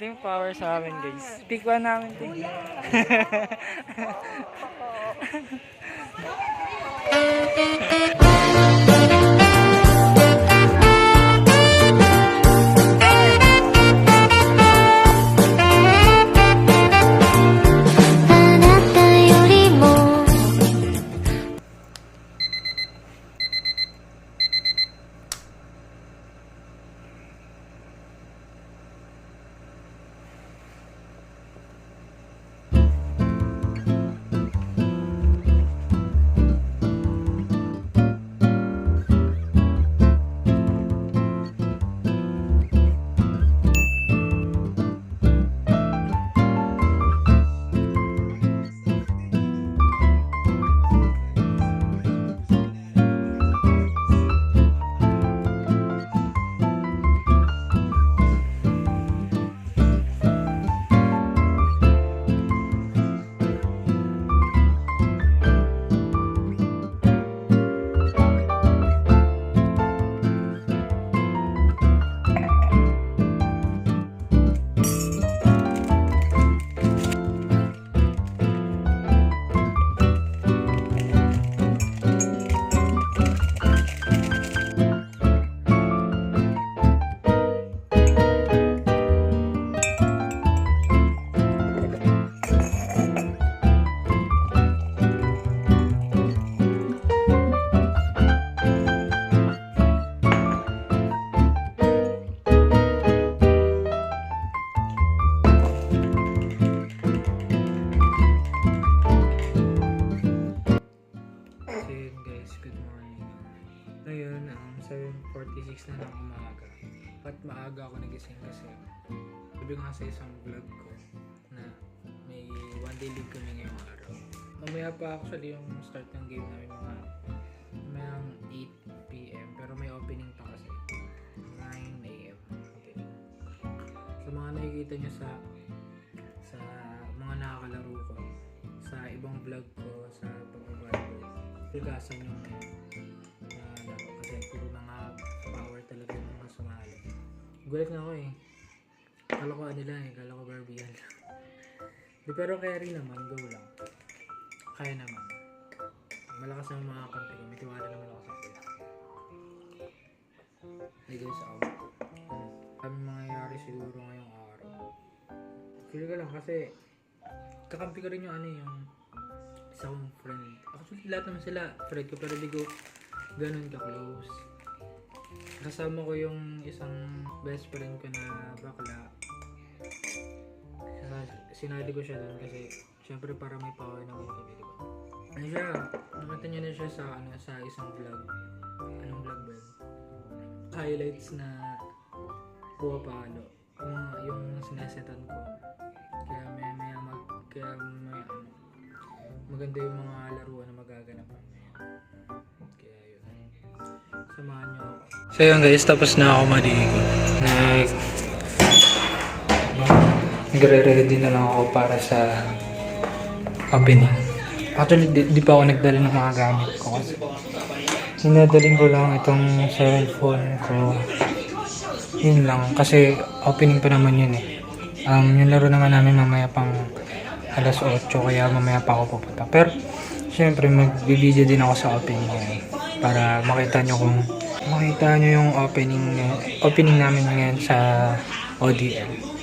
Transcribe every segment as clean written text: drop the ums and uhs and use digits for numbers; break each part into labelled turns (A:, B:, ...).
A: Ito yung power sa amin, guys. Pick 1 namin ito. Ngayon, 7:46 na ng umaga. Ba't maaga ako nagising kasi sabi nga sa isang vlog ko na may one day league kami ngayong araw. Mamaya pa actually yung start ng game namin mga 8 PM pero may opening pa kasi 9 AM opening. Sa mga nakikita nyo sa mga nakakalaro ko sa ibang vlog ko sa pag-viber, tugasan yung kasi puro mga power talaga yung mga sumali. Gulat na ako eh. Kala ko ano lang eh. Kala ko Barbie yan. Pero carry naman. Go lang. Kaya naman. Malakas ang mga kampi ko. May tiwala naman ako sa sila. Hey guys, kami mangyayari siguro ngayong araw. Feel ko lang kasi kakampi ko rin yung yung isa kong friend. Actually lahat naman sila friend ko pero di ko ganun ka-close. Kasama ko yung isang best friend ko na bakla. Sinali ko siya doon kasi syempre para may power naman kami, diba? Ano siya? Nakita niyo na siya sa isang vlog. Anong vlog ba yun? Highlights na pumapalo. Yung sinesetan ko. Kaya may maganda yung mga laruan na magaganap. Samahan nyo ako. So yun guys, tapos na ako maligo. Nagre-ready na lang ako para sa opening. Actually, di pa ako nagdala ng mga gamit ko kasi sinadaling ko lang itong cellphone ko. Yun lang, kasi opening pa naman yun eh. Yung laro naman namin mamaya pang alas 8, kaya mamaya pa ako pupunta. Pero, syempre, mag-video din ako sa opening ngayon. Para makita nyo yung opening namin ngayon sa ODL.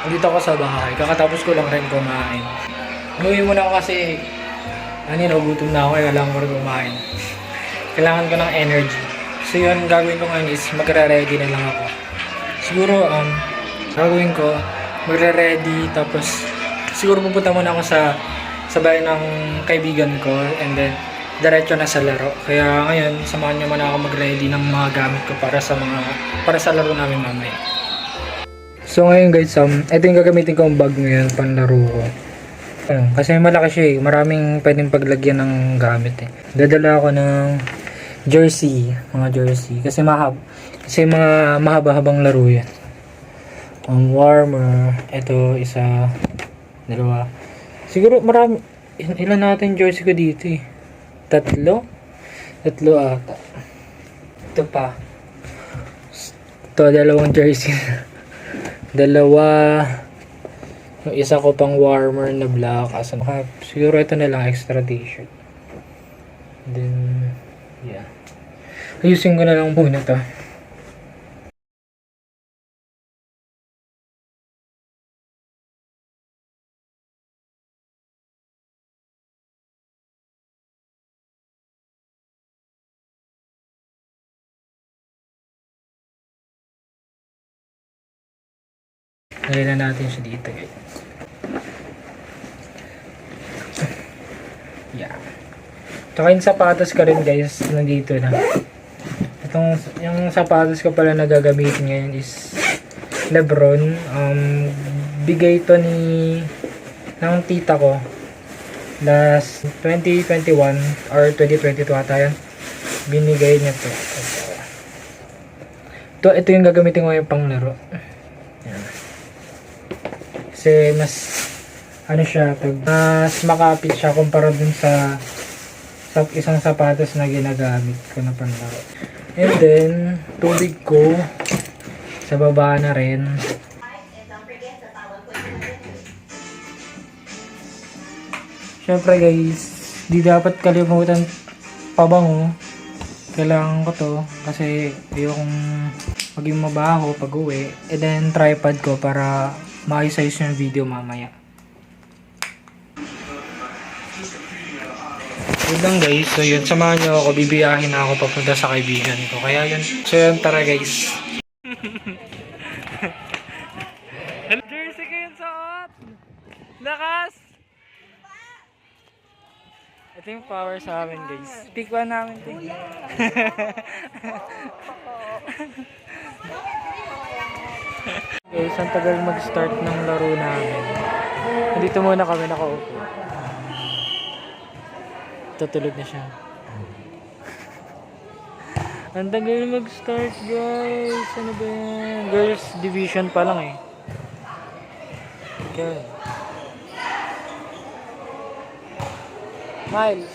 A: Dito ako sa bahay. Kakatapos ko lang rin kumain. Umuwi muna ako kasi gutom na ako kaya kailangan ko rin kumain. Kailangan ko ng energy. So yun, gagawin ko ngayon is magre-ready na lang ako. Siguro, gagawin ko, magre-ready, tapos siguro pupunta muna ako sa bahay ng kaibigan ko and then diretso na sa laro. Kaya ngayon, samahan niyo muna ako mag-ready ng mga gamit ko para sa laro namin mamaya. So ngayon guys, ito yung gagamitin ko ang bag ngayon, panlaro ko. Kasi malaki siya eh. Maraming pwedeng paglagyan ng gamit eh. Dadala ako ng jersey, mga jersey. Kasi mga mahaba-habang laro yan. Warmer. Ito, isa, dalawa. Siguro marami. Ilan natin jersey ko dito eh? Tatlo ata. Ito pa. Ito, dalawang jersey. Dalawa. Yung isa ko pang warmer na black. Siguro ito na lang, extra t-shirt. Then, yeah. Ayusin ko na lang muna to. Lagyan na natin siya dito guys. Yeah. Tsaka yung sapatos ko rin guys, nandito na. Yung sapatos ko pala na gagamitin ngayon is Lebron. Bigay ito ng tita ko last 2021 or 2022 ata yan. Binigay niya to. Ito yung gagamitin ko ngayon pang laro. Yan. Kasi mas makapit siya kumpara dun sa isang sapatos na ginagamit ko na panlaro. And then, tubig ko sa baba na rin. Syempre guys, di dapat kalimutan pabango. Kailangan ko to kasi ayokong maging mabaho pag uwi. And then, tripod ko para maayos-ayos yung video mamaya. Yun lang guys. So yun, samahan nyo ako. Bibiyahin na ako papunta sa kaibigan ko. Kaya yun. So yun, tara guys. Jersey ko yung suot! Lakas! Ito yung power sa amin guys. Pick 1 namin ito. Guys, ang tagal mag-start ng laro namin. Dito muna kami nakaupo. Tutulog na siya. Ang tagal mag-start guys. Ano ba yan? Girls division pa lang eh. Okay. Miles.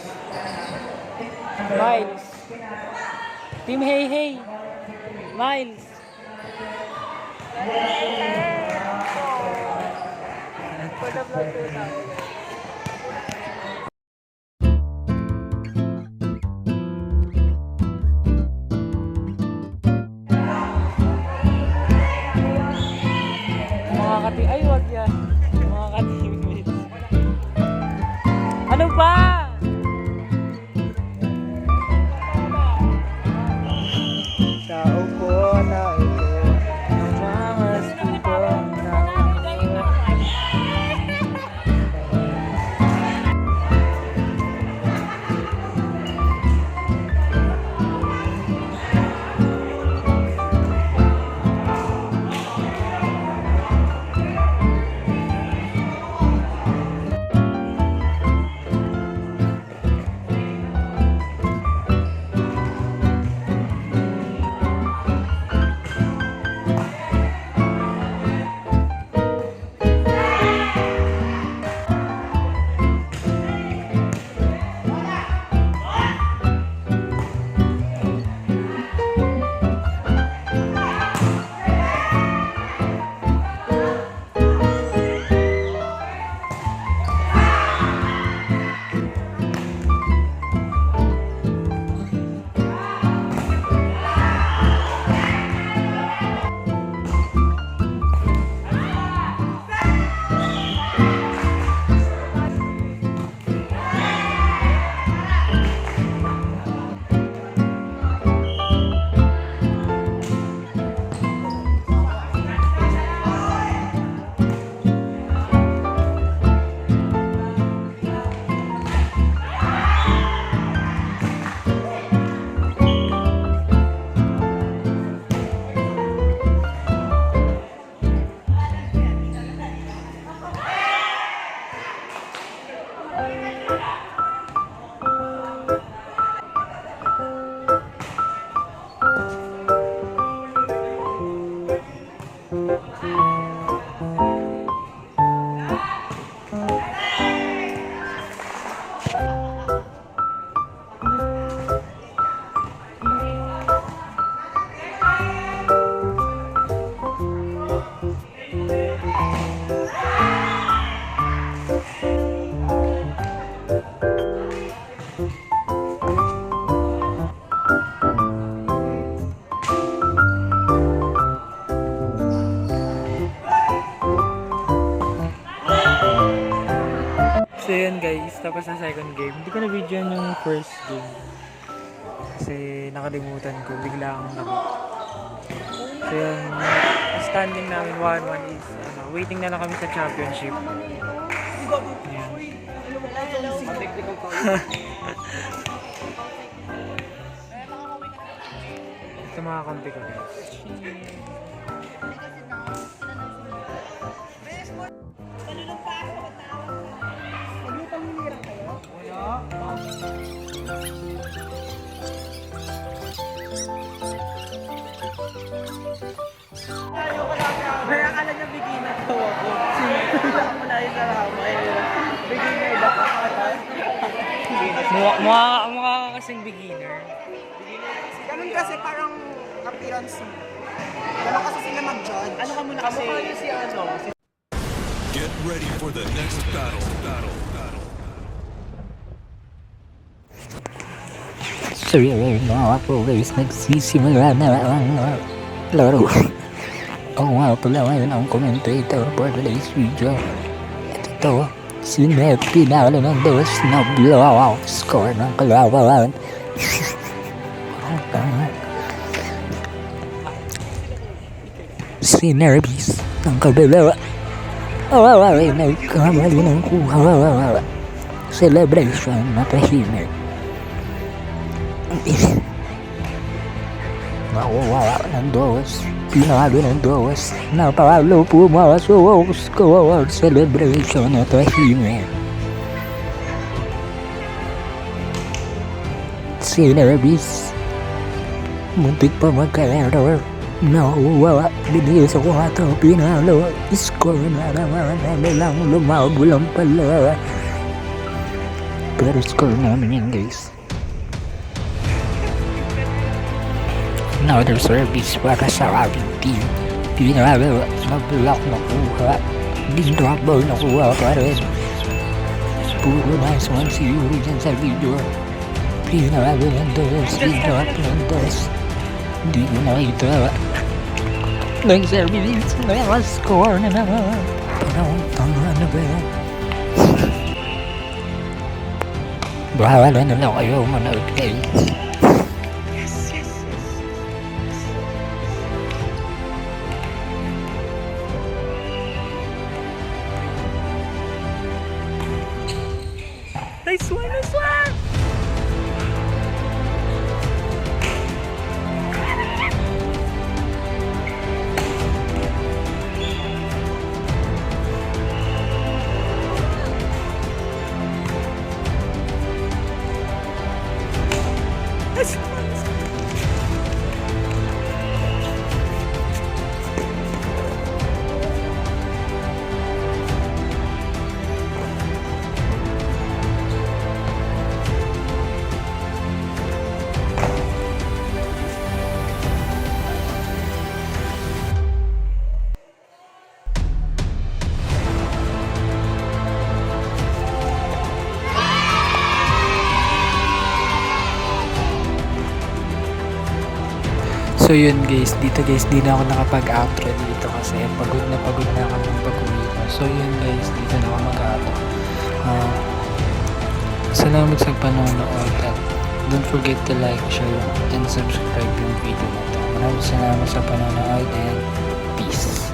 A: Team Hey Hey. Miles. Ay, wag yan. Mga ka-teammates. Ano ba? Tao po na ito. Ang mga stupo na ito. So yun guys, tapos na second game. Hindi ko na video yung first game. Kasi nakalimutan ko, bigla akong nabot. So yun, standing namin 1-1 is, waiting na lang kami sa championship. Ayan. Ito mga kampi ko guys.
B: Kaya akala niya beginner daw ako. Wala yung naramay. Beginner daw ako.
A: Mukha ka kasing beginner.
B: Ganun kasi parang appearance mo. Ganun kasi sila mag-judge. Ano ka muna kasi? Kamukha niya si ano?
C: Get ready for the next battle.
D: So yun mga po guys, nagsisimula na ang laro. Ako nga pala ngayon ang commentator for today's video. Ito, si Ned pinalo ng dos na blowout score ng kalaban. Si Nervis ng kabila. Ay, nagkamali ng kuha. Celebration na tahimik. Nakuha ng dos. Pinalo ng dos. Napalo pumasok. Score celebration na tahimik. Si Nervis muntik pa magka-error. Nakuha. Binis ako nga ito. Pinalo. Score na naman. Lang lumabo lang pala. Pero score namin yan guys. Another service para sa aming team. Pinalo, mag-block nakuha. Din-drop ball nakuha pa rin. Puro nice one si Yuri dyan sa video. Pinalo ng dos, din-drop ng dos. Hindi ko nakita. Nag-service, naka-score na naman. Parang tanga na ba yan? Bahala na lang kayo manood guys.
B: Nice one, nice one! Nice one!
A: So yun guys, dito guys, di na ako nakapag-outro dito kasi pagod na kami ng pag-uwi ko. So yun guys, dito na ako mag-outro. Salamat sa panonood at don't forget to like, share, and subscribe yung video na ito. Maraming salamat sa panonood and peace.